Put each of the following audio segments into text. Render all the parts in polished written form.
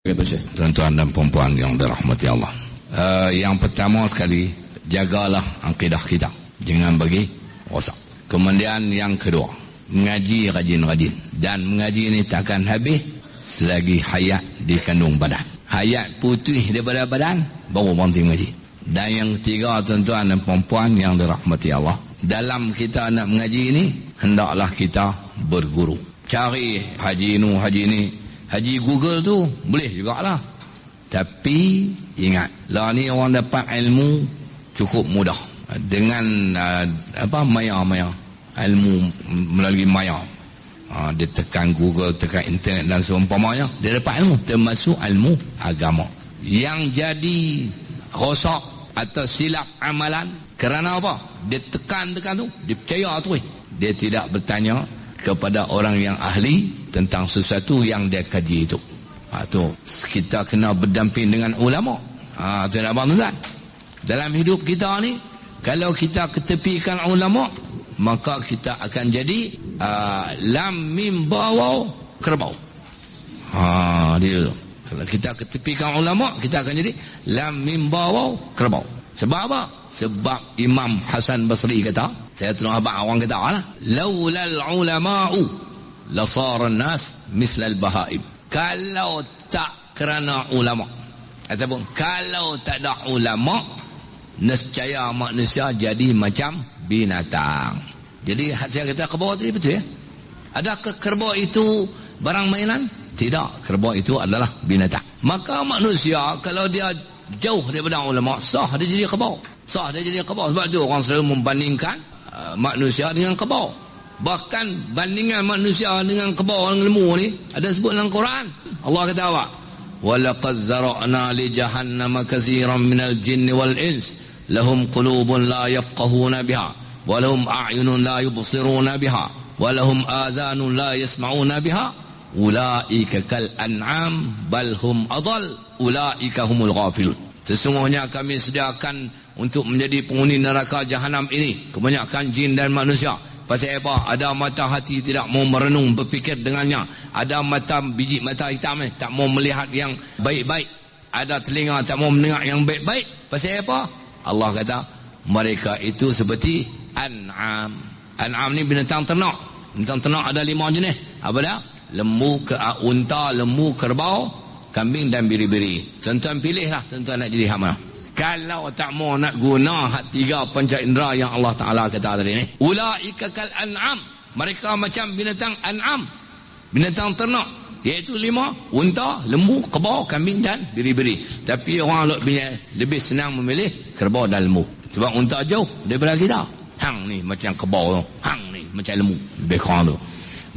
Kata Syekh, tuan-tuan dan puan-puan yang dirahmati Allah. Yang pertama sekali, jagalah akidah kita, jangan bagi rosak. Kemudian yang kedua, mengaji rajin-rajin, dan mengaji ini takkan habis selagi hayat di kandung badan. Hayat putih daripada badan baru berhenti mengaji. Dan yang ketiga, tuan-tuan dan puan-puan yang dirahmati Allah, dalam kita nak mengaji ini hendaklah kita berguru. Cari haji ini, haji Google tu boleh jugalah. Tapi ingat, lah ni orang dapat ilmu cukup mudah dengan maya ilmu melalui maya. Dia tekan Google, tekan internet dan seumpamanya, dia dapat ilmu, termasuk ilmu agama. Yang jadi rosak atau silap amalan kerana apa? Dia tekan tu, dia percaya tu. Dia tidak bertanya kepada orang yang ahli tentang sesuatu yang dia kaji itu. Tu kita kena berdamping dengan ulama. Tu nak bantuan. Dalam hidup kita ni, kalau kita ketepikan ulama, maka kita akan jadi lam mim bawau kerbau. Dia tu. Kalau kita ketepikan ulama, kita akan jadi lam mim bawau kerbau. Sebab apa? Sebab Imam Hasan Basri kata, saya tengok abang orang kata lah, laulal ulama'u lasara nas mislal bahaim. Kalau tak kerana ulama, ataupun kalau tak ada ulama, nescaya manusia jadi macam binatang. Jadi saya kata kerbau tadi betul ya? Adakah kerbau itu barang mainan? Tidak, kerbau itu adalah binatang. Maka manusia kalau dia jauh daripada ulama, sah dia jadi kerbau. Sah dia jadi kerbau. Sebab tu orang selalu membandingkan manusia dengan kerbau. Bahkan bandingan manusia dengan kerbau dan lembu ni ada sebut dalam Quran. Allah kata apa? Walaqad zara'na li jahannama katsiran minal jinni wal ins lahum qulubun la yafqahuna biha wa lahum a'yunun la yubsiruna biha wa lahum adhanun la yasma'una biha ulaika kal an'am bal hum adall ulaika humul ghafilun. Sesungguhnya kami sediakan untuk menjadi penghuni neraka jahanam ini kebanyakan jin dan manusia. Pasal apa? Ada mata hati tidak mau merenung berfikir dengannya. Ada mata biji mata hitam tak mau melihat yang baik-baik. Ada telinga tak mau mendengar yang baik-baik. Pasal apa? Allah kata mereka itu seperti an'am. An'am ni binatang ternak. Binatang ternak ada 5 jenis. Apa dah? Lembu, unta, lembu, kerbau, kambing dan biri-biri. Tuan-tuan pilihlah tuan-tuan nak jadi hak mana. Kalau tak mau nak guna hak 3 panca indera yang Allah Ta'ala kata tadi ni, ulaika kal an'am, mereka macam binatang an'am, binatang ternak, iaitu 5, unta, lembu, kerbau, kambing dan biri-biri. Tapi orang lebih senang memilih kerbau dan lembu. Sebab unta jauh daripada kita. Hang ni macam kerbau tu, hang ni macam lembu, lebih kurang tu.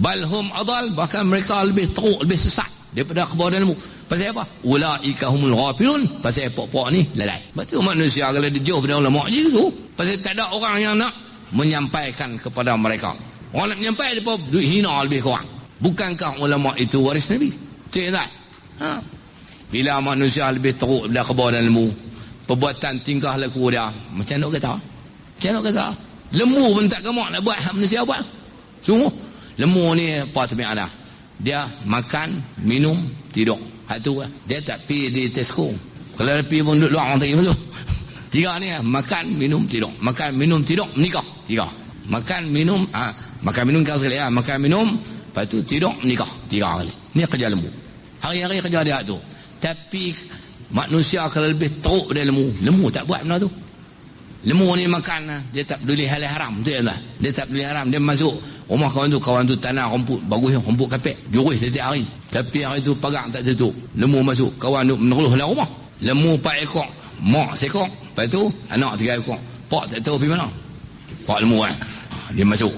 Balhum adal, bahkan mereka lebih teruk, lebih sesat daripada kerbau dan lembu. Pasal apa? Ulaika humul ghafilun. Pasal pokok ni lalai. Betul manusia kalau dia jauh pada ulama je tu. Pasal tak ada orang yang nak menyampaikan kepada mereka. Orang nak menyampaikan dia pun hina lebih kurang. Bukankah ulama itu waris Nabi? Betul tak? Bila manusia lebih teruk daripada kerbau dan lembu, perbuatan tingkah laku dia macam nak kata? Macam nak kata? Lembu pun tak kemak nak buat hak manusia buat. Sungguh. Lembu ni apa tabiat ada? Dia makan, minum, tidur. Itu dia tak pergi di Tesco. Kalau dia pergi pun duduk luar orang tak pergi masuk. 3 ni makan, minum, tidur. Makan, minum, tidur, menikah. 3. Makan, minum, makan, minum kau sekali ya. Makan, minum, lepas tu tidur, menikah. 3 kali. Ni kerja lembu. Hari-hari kerja dia tu. Tapi manusia kalau lebih teruk dari lembu tak buat benda tu. Lembu ni makan, dia tak peduli hal haram. Betul tak? Dia tak peduli haram. Dia masuk rumah kawan tu tanah rumput bagus, rumput kapek, jurus setiap hari. Tapi hari tu pagar tak tutup. Lembu masuk, kawan tu meneruh dalam rumah. Lembu 4 ekor, mak seekor, lepas tu anak 3 ekor. Pak tak tahu pergi mana. Pak lembu kan. Dia masuk,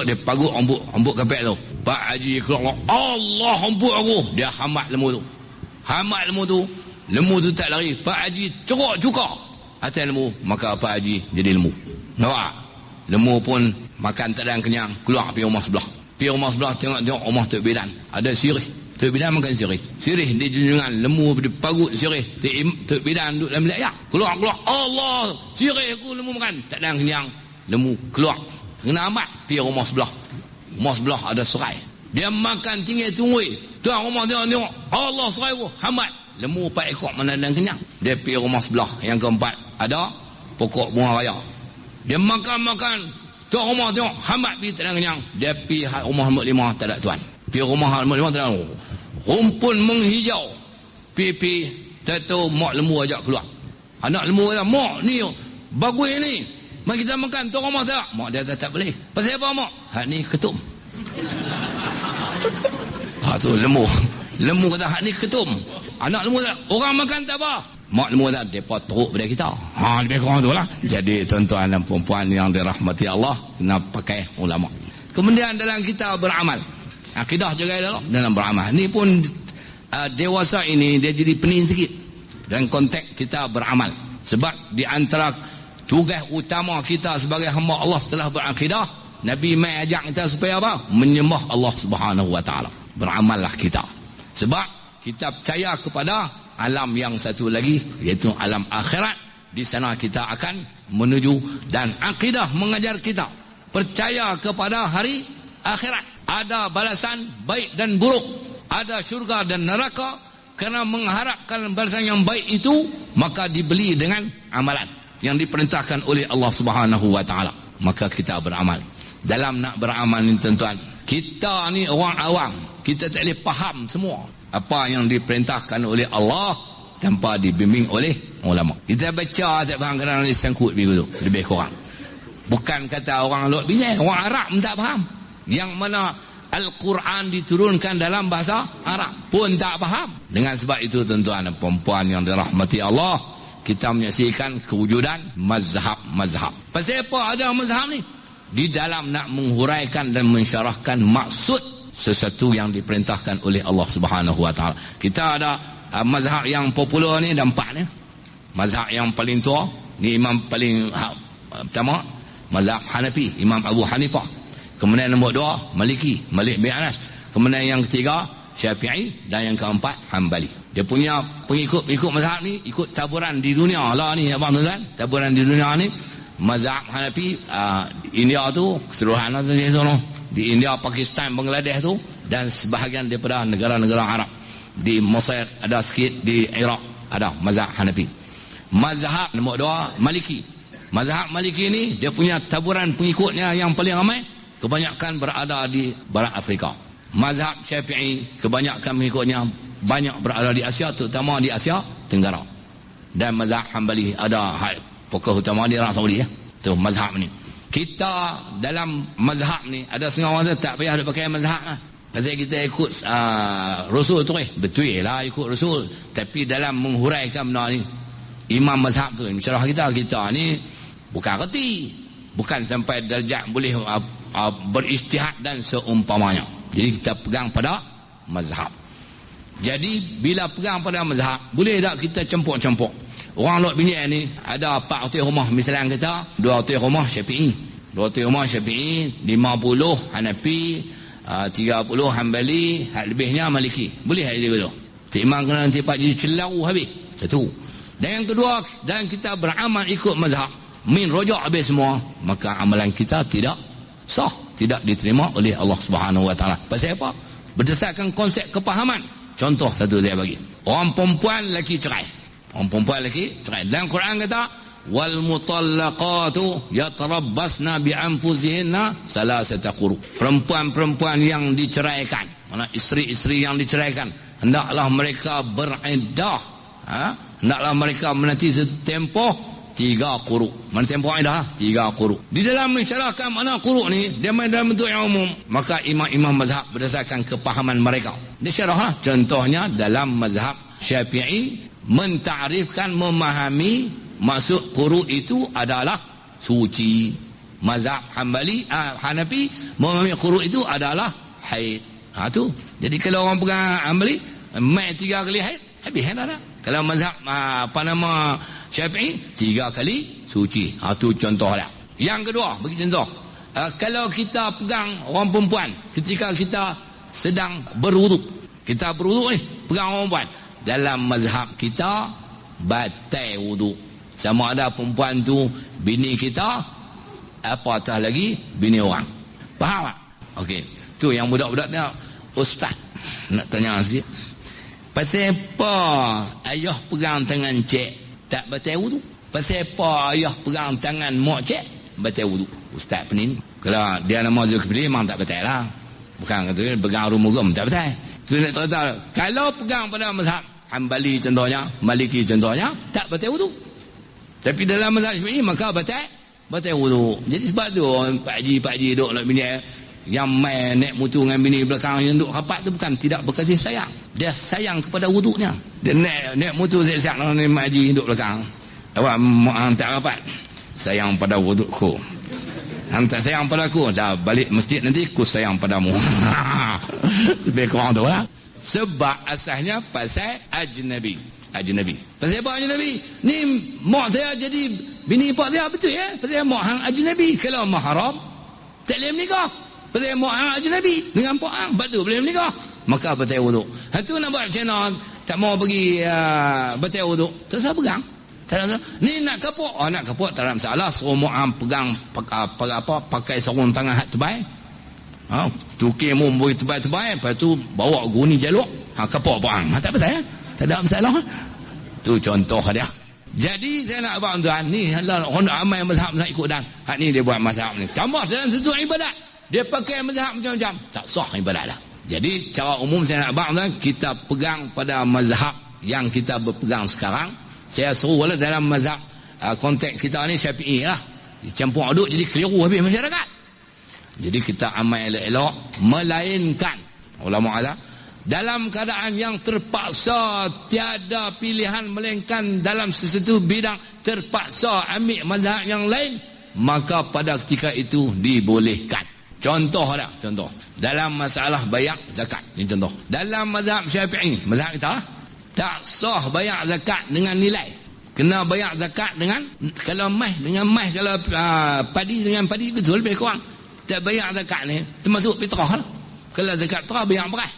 dia pagut rumput kapek tu. Pak Haji keluar, Allah rumput aku. Dia hamat lembu tu. Lembu tu tak lari. Pak Haji cerok cuka atas lembu, maka Pak Haji jadi lembu. Nampak? Lembu pun makan tak ada yang kenyang, keluar pergi rumah sebelah. Pergi rumah sebelah tengok rumah Tok Bidan. Ada sirih. Tok Bidan makan sirih. Sirih di junjungan, lembu dipagut sirih. Tok Bidan duduk dalam bilik ya. Keluar. Allah, sirih aku lembu makan. Tak ada yang kenyang. Lembu keluar. Kena amat pergi rumah sebelah. Rumah sebelah ada serai. Dia makan tinggal tunggui. tuan rumah tengok Allah serai hambat lembu 4 ekor mana dan kenyang. Dia pergi rumah sebelah yang keempat ada pokok bunga raya. Dia makan tuan rumah tengok hambat pergi tak ada kenyang. Dia pergi rumah nombor 5 tak ada tuan. Pergi rumah nombor 5 tak ada. Rumpun menghijau. Pergi tak tahu mak lembu ajak keluar. Anak lembu kata, mak ni bagus ni, mari kita makan. Tuan rumah tak? Mak dia tak boleh. Pasal apa mak? Hak ni ketum. Tu lembu kata hak ni ketum. Anak lembu kata orang makan tak apa. Mak lembu kata depa teruk pada kita. Lebih kurang tu lah. Jadi tuan-tuan dan puan-puan yang dirahmati Allah, kena pakai ulama. Kemudian dalam kita beramal, akidah juga dalam beramal. Ni pun dewasa ini dia jadi pening sikit dan konteks kita beramal. Sebab di antara tugas utama kita sebagai hamba Allah setelah berakidah, Nabi mai ajak kita supaya apa? Menyembah Allah Subhanahu wa taala. Beramallah kita. Sebab kita percaya kepada alam yang satu lagi, iaitu alam akhirat. Di sana kita akan menuju, dan akidah mengajar kita percaya kepada hari akhirat. Ada balasan baik dan buruk, ada syurga dan neraka. Kerana mengharapkan balasan yang baik itu, maka dibeli dengan amalan yang diperintahkan oleh Allah Subhanahu wa taala. Maka kita beramal. Dalam nak beramal ni tuan-tuan, kita ni orang awam, kita tak boleh faham semua apa yang diperintahkan oleh Allah tanpa dibimbing oleh ulama. Kita baca tak faham kerana disangkut begitu, lebih kurang. Bukan kata orang luar binyai, orang Arab pun tak faham. Yang mana Al-Quran diturunkan dalam bahasa Arab pun tak faham. Dengan sebab itu tuan-tuan dan puan-puan yang dirahmati Allah, kita menyaksikan kewujudan mazhab-mazhab. Pasal apa ada mazhab ni? Di dalam nak menghuraikan dan mensyarahkan maksud sesuatu yang diperintahkan oleh Allah Subhanahu wa taala. Kita ada mazhab yang popular ni, ada 4 ni. Mazhab yang paling tua ni, imam paling pertama mazhab Hanafi, Imam Abu Hanifah. Kemudian nombor 2 Malik bin Anas. Kemudian yang ketiga Syafi'i, dan yang keempat Hanbali. Dia punya pengikut mazhab ni ikut taburan di dunia lah ni, abang tuan, taburan di dunia ni. Mazhab Hanafi India tu keseluruhan tu di India, Pakistan, Bangladesh tu, dan sebahagian daripada negara-negara Arab. Di Mesir ada sikit, di Iraq ada mazhab Hanafi. Mazhab nombor 2 Maliki. Mazhab Maliki ni dia punya taburan pengikutnya yang paling ramai kebanyakan berada di barat Afrika. Mazhab Syafi'i kebanyakan pengikutnya banyak berada di Asia, terutama di Asia Tenggara. Dan mazhab Hanbali ada pokok utama di Arab Saudi ya. Tu mazhab ni. Kita dalam mazhab ni ada setengah orang tak payah pakai mazhab lah. Pasal kita ikut Rasul tu betul lah ikut Rasul, tapi dalam menghuraikan benda ni, imam mazhab tu syarah kita ni bukan reti, bukan sampai darjat boleh beristihad dan seumpamanya. Jadi kita pegang pada mazhab. Jadi bila pegang pada mazhab, boleh tak kita campur-campur? Orang luar binyai ni ada 4 hotel rumah, misalnya kita 2 hotel rumah Syafi'i, 2 hotel rumah Syafi'i, 50 Hanafi, 30 Hanbali, hak lebihnya Maliki. Boleh tak gitu? Timang kena nanti pak jadi celau habis. Satu. Dan yang kedua, dan kita beramal ikut mazhab, min rojak habis semua, maka amalan kita tidak sah, tidak diterima oleh Allah Subhanahu wa taala. Pasal apa? Berdasarkan konsep kepahaman. Contoh satu saya bagi. Orang perempuan lelaki cerai. Orang perempuan lelaki cerai. Dalam Quran kata wal mutallaqatu yatarabbasna bi anfusihinna salasata quru. Perempuan-perempuan yang diceraikan, mana isteri-isteri yang diceraikan, hendaklah mereka beriddah, hendaklah mereka menanti tempoh 3 quru. Mana tempoh iddah? 3 quru. Di dalam mensyarahkan makna quru ni, dia main dalam bentuk yang umum, maka imam-imam mazhab berdasarkan kepahaman mereka dia syarahlah. Contohnya dalam mazhab Syafi'i mentarifkan, memahami maksud quru itu adalah suci. Mazhab Hanafi memahami quru itu adalah haid. Tu. Jadi kalau orang pegang Hanbali mai 3 kali haid, habis dah. Kalau mazhab Syafi'i 3 kali suci. Tu contoh dia. Yang kedua, bagi contoh, kalau kita pegang orang perempuan ketika kita sedang berwuduk, kita berwuduk ni pegang orang perempuan, dalam mazhab kita batal wuduk. Sama ada perempuan tu bini kita, apatah lagi bini orang. Faham tak? Okey. Tu yang budak-budak ni Ustaz nak tanya sikit. Pasal apa ayah pegang tangan cik tak batal wudu? Pasal apa ayah pegang tangan mak cik batal wudu? Ustaz pening. Kalau dia nama Zulkifli memang tak batal lah. Bukan kata pegang rumugum tak batal. Tu nak cerita kalau pegang pada mazhab Hanbali contohnya, Maliki contohnya, tak batal wudu. Tapi dalam mazhab Syafi'i maka batal wudu. Jadi sebab tu Pak Haji duk nak bini yang main naik motor dengan bini belakang yang duk rapat tu bukan tidak berkasih sayang. Dia sayang kepada wuduknya. Dia naik motor siap-siap dengan Mak Haji duk belakang. Awak tak rapat. Sayang pada wudukku. Hang tak sayang pada aku, dah balik masjid nanti aku sayang padamu. Lebih kurang tu lah. Sebab asasnya pasal ajnabi. Pasal apa ajnabi? Ni mak saya jadi bini pak saya betul ya? Pasal mak hang ajnabi. Kalau mahram tak boleh menikah. Pasal mak hang ajnabi dengan pak hang betul boleh menikah. Maka batal wuduk. Hatu nak buat macam mana? Tak mau pergi batal wuduk. Terus pegang. Ni nak kapok, nak kapok tak ada masalah. Suruh mu'am pegang pakai sarung tangan hat tebal. Tukir mu beri tebal-tebal, lepas tu bawa guni jaluk, kapok perang. Tak betul ya? Tak ada masalah. Tu contoh dia. Jadi saya nak abang tuan ni orang ramai mazhab ikut dan hak ni dia buat mazhab ni. Tambah dalam satu ibadat. Dia pakai mazhab macam-macam. Tak sah ibadat dah. Jadi cara umum saya nak abang tuan kita pegang pada mazhab yang kita berpegang sekarang. Saya suruh lah dalam mazhab konteks kita ni Syafi'i lah. Campur aduk jadi keliru habis masyarakat. Jadi kita amal elok-elok melainkan ulama ada dalam keadaan yang terpaksa tiada pilihan melainkan dalam sesuatu bidang terpaksa ambil mazhab yang lain, maka pada ketika itu dibolehkan. Contoh dalam masalah bayar zakat ni contoh. Dalam mazhab Syafi'i, mazhab kita tak sah bayar zakat dengan nilai. Kena bayar zakat dengan kalau mai dengan mai, kalau padi dengan padi betul lebih kurang. Tak bayar zakat ni termasuk fitrah lah. Kalau zakat fitrah bayar beras.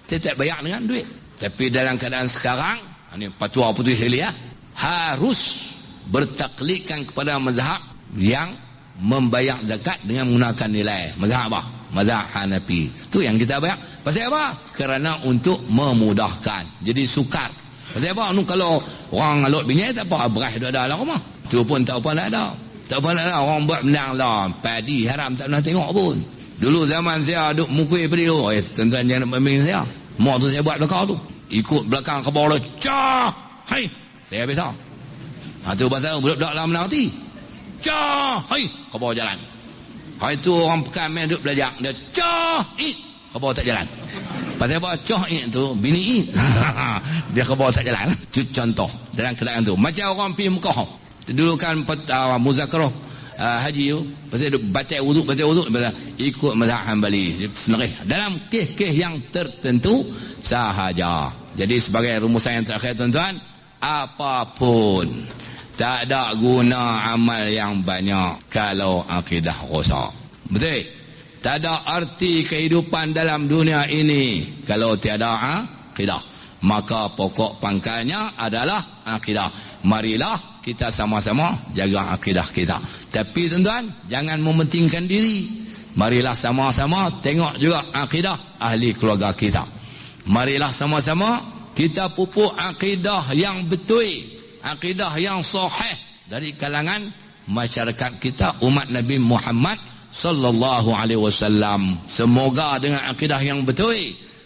Tak bayar dengan duit. Tapi dalam keadaan sekarang ni fatwa putih sekali harus bertaklidkan kepada mazhab yang membayar zakat dengan menggunakan nilai. Mazhab apa? Mazhab Hanafi. Tu yang kita bayar. Pasal apa? Kerana untuk memudahkan. Jadi sukar. Pasal apa? Kalau orang alok bini tak apa, beras ada dalam rumah. Tu pun tak apa nak ada. Tak apa nak ada. Orang buat menang lah. Padi haram tak pernah tengok pun. Dulu zaman saya duk mukul padi tu. Tuan-tuan jangan nak bimbing saya. Mak tu saya buat belakang tu. Ikut belakang kebawah tu. Cah! Hai! Saya biasa. Tu pasal budak-budak lah menang hati. Cah! Hai! Kebawah jalan. Hari tu orang pekan main duk belajar. Dia cah! Kebawah tak jalan. Pasal apa? Cah tu bini dia kebawah tak jalan. Itu contoh dalam keadaan tu. Macam orang pergi Mekah. Dulu kan muzakarah haji tu, pasal baca wuduk ikut mazhab Hanbali senerih dalam kes-kes yang tertentu sahaja. Jadi sebagai rumusan yang terakhir tuan-tuan, apapun tak ada guna amal yang banyak kalau akidah rosak. Betul? Tak ada arti kehidupan dalam dunia ini kalau tiada akidah. Maka pokok pangkalnya adalah akidah. Marilah kita sama-sama jaga akidah kita. Tapi tuan-tuan, jangan mementingkan diri. Marilah sama-sama tengok juga akidah ahli keluarga kita. Marilah sama-sama kita pupuk akidah yang betul, akidah yang sahih dari kalangan masyarakat kita, umat Nabi Muhammad sallallahu alaihi wasallam. Semoga dengan akidah yang betul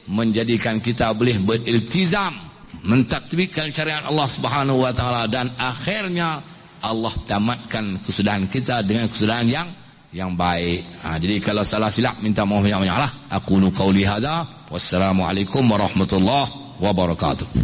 menjadikan kita boleh beriltizam, mentatbikkan syariat Allah Subhanahu wa taala, dan akhirnya Allah tamatkan kesudahan kita dengan kesudahan yang baik. Jadi kalau salah silap minta maaf banyak-banyaklah. Aku qauli hadza wassalamu alaikum warahmatullahi wabarakatuh.